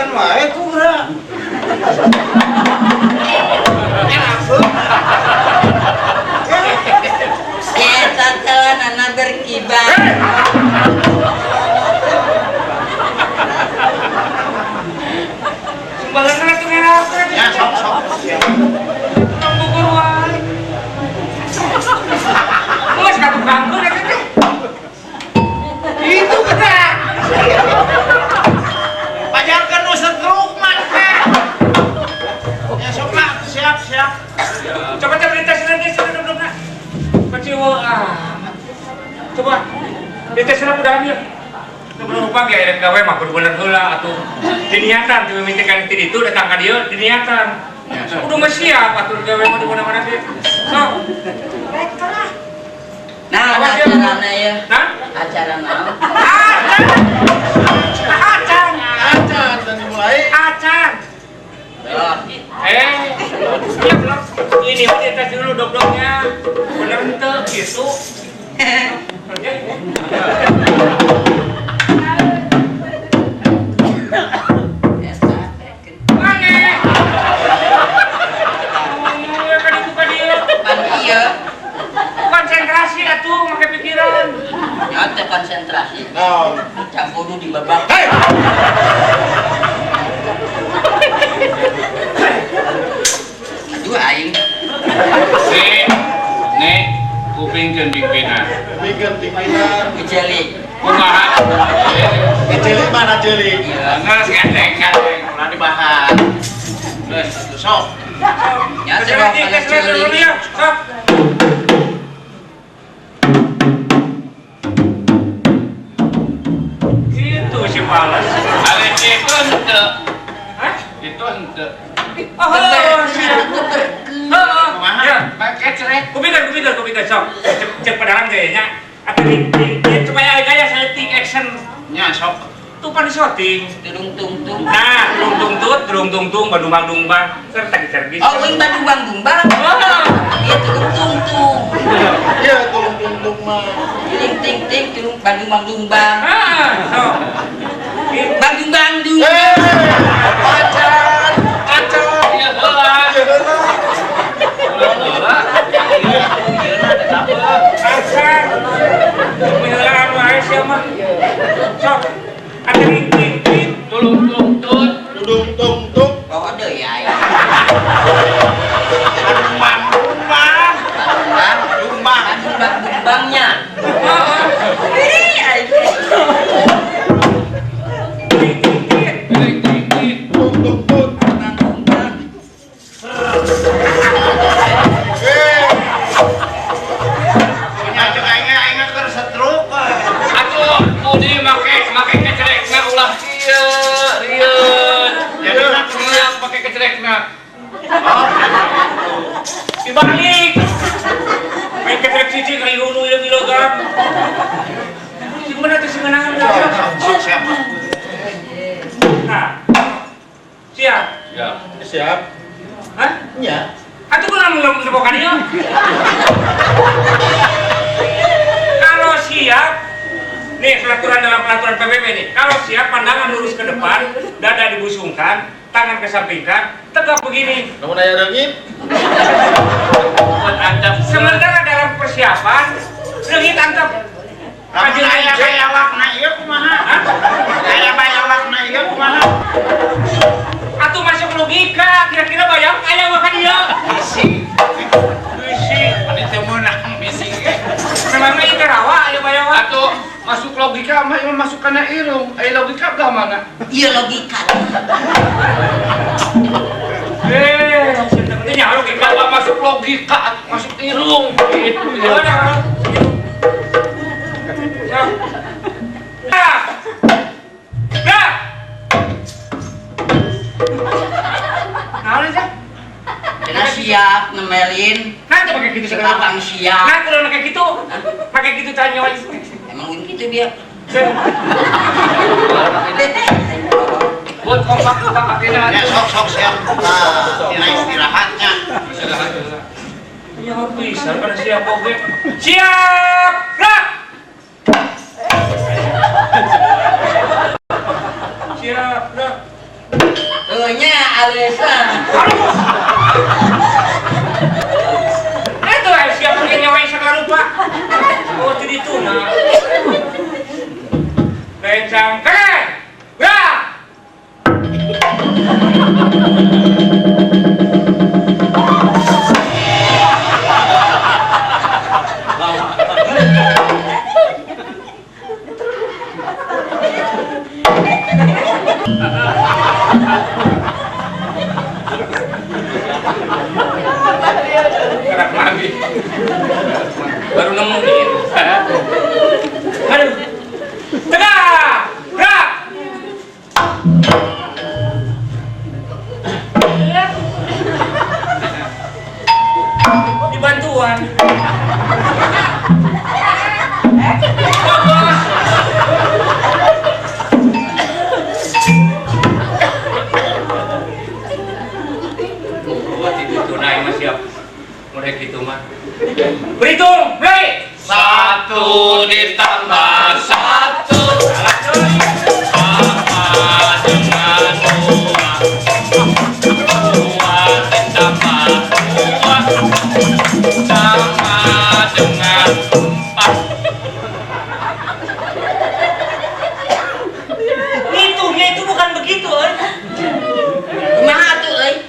Jalan wae kumaha. Eta celanana berkibar. Sumbangan tuh enak. Ya sok. Bukur wae. Geus ka tukang teh. Itu kita. Pajarkan nu setruk mah teh. Ya sok lah, siap. Coba berita nanti sudah duduknya. Kecewa amat. Coba berita sudah udah ambil. Sebelum lupa kayak gawe mah bener heula atuh. Diniatan teu mimitikan ti ditu datang ka dieu diniatan. Udah mah siap atuh gawe mah di mana-mana teh. Sok. Nah, acarana ya. Nah, Acara naon? acan. Acan dan dimulai. Acan. Belok. Ya belum. Ini mah dites dulu dok-doknya. Bener henteu gitu. Mana? Kan itu kan dia. Pan ieu, Konsentrasi atuh make pikiran. ya teh konsentrasi. Naon? Cak kudu dibabak. Hei! Aduh aing. Nek kupingkeun pimpinan. Bikin pimpinan. Kejeli. Kumaha? Kecilik mana cilik? Geus gandeng. Ulah dibahas. Geus atuh sok. Ya coba pada kejeli. Sok. Itu si Palas. Ada itu ente, Hah? itu ente. Oh, siap. Heeh. Kumaha? Ya. Pakai cerek. Kupingkeun sok. Cek padaran kayaknya. Atau supaya gaya setting action Nya sok. tupan shooting. Tudung tung. Nah, durung tungtung, badung-bang, serta cergis. Oh, wing Bandung Bang. Oh. Iya tudung tung. Iya tulung tungtung mah. Ting tudung Bandung Bang. Ah, so. Bandung. Acan. Iya heula. Heula. Asan. Mihelaan wae sia mah. Sok. Ada ring. Tulung tut. Tudung tungtung. Bawa deui ya. Bangnya. Heeh. Ih, aing. Tungtung tut. Bandung Bang. Punya aing keur setruk. Atuh, mudi make kecerekna ulah ieu, rieun. Jadi Siap make kecerekna. Dibalik. Main ketrek cici ka hulu ieu kilogram. Gimana tuh sebenarnya? Sok siap. Nah. Siap. Ya. Siap. Hah? Nya. Atuh kunaon ngepokan ieu? Kalau siap, nih pelaturan dalam pelaturan PBB nih. Kalau siap, pandangan lurus ke depan, dada dibusungkan, tangan kesampingkan, tegak begini. Namun aya reungit. Buat antap. Sementara dalam persiapan, leungit antep. Lamun aya bayawakna ieu kumaha? Hah? Aya bayawakna ieu kumaha? Atuh masuk logika, kira-kira bayang aya makan dia. Bisi. Bisi. Ani teu meunang bisi. Memangnya ieu rawa aya bayang. Atuh, masuk logika mah ieu masuk kana irung. Aya logika belah mana? Iya logika. Penting nyawa logika. Kalau masuk logika, masuk irung. Itu ya. Kena siap nemelin. Nanti pakai gitu sekarang. Sekarang siap. Nah kalau pakai gitu tanya wajib. Emang gitu dia. Buat kompak kita pakainya. Ya sok siap. Nah, dina istirahatnya. Ya bisa kan siap oke. Siap. Gerak. Siap. Gerak. Nya alasan. Itu siapa yang nyawain segala rupa. Oh itu itu nah. Lencang keren. Gerak. Gerak lagi. Baru nemuin. Aduh. Tegak. Gerak. Dibantuan. Buat itu tunai mas siap. Mulai gitu mah. Berhitung, mulai. 1 ditambah 1 sama dengan 2 ditambah 2 sama dengan 4. Ngitungnya itu bukan begitu, Kumaha tuh euy?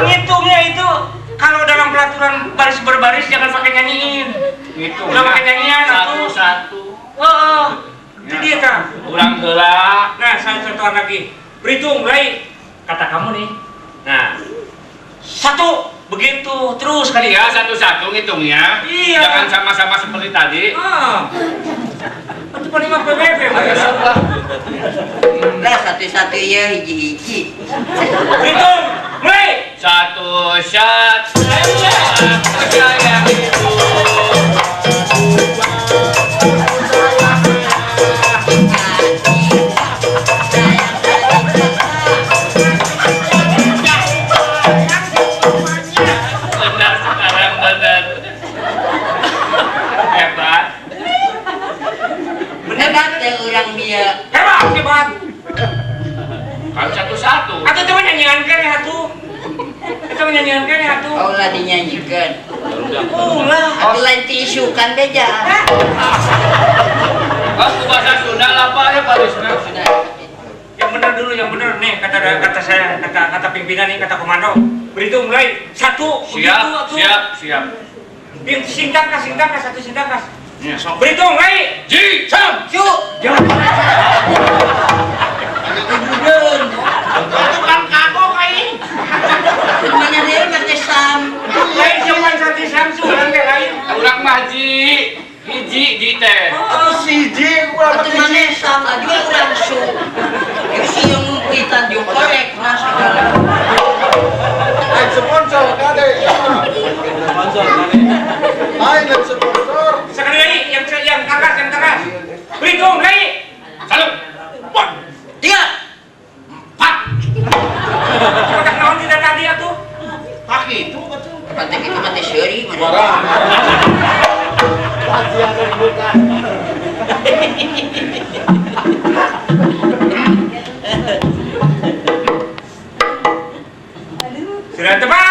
Ngitungnya itu kalau dalam peraturan baris berbaris jangan pakai nyanyiin. Gitu. Nggak pakai nyanyian atuh. 1-1. Oh, itu dia kan. Kurang heula. Nah, saya contohan lagi. Berhitung, mulai. Kata kamu nih. Nah, 1 begitu terus kali Ya ya. 1-1 ngitungnya. Iya. Jangan sama-sama seperti tadi. Itu paling mah PBB. Lah satu-satu ya hiji-hiji. Berhitung, mulai. 1 shot. Saya itu. Benar sekarang benar. Hebat. Hebat teh urang bieu. Hebat, hebat. Kan 1-1. Atuh teh nyanyian kan ya atuh. Itu nyanyian kan ya atuh. Kaulah dinyanyikan. Ulah. Atuh lain tisu kan beja. Aku bahasa Sunda apa ya Pak Wisnu? Yang benar dulu, yang benar nih kata saya, kata pimpinan nih, kata komando. Berhitung mulai 1 begitu atuh. Siap. Singtangkas 1 singtangkas. Ya, sok. Berhitung mulai. Ji, Sam. Yuk. Bener. Tukang kagok kain. Semuanya dia mati sam. Lain cuman satu samsu, teh lain. Urang mah ji. Hiji teh. Siji gua Atuh mana sam aja urang su. Ieu si yang ngumpitan jeung korek nah segala. sponsor kade. Ayo sponsor. Sekali lagi yang kakas. Berhitung mulai. 1. 3. 4. Kotak naon tidak tadi atuh? Kaki itu betul. Pantai itu mati seuri mana. Kajian bukan. Sudah tepat.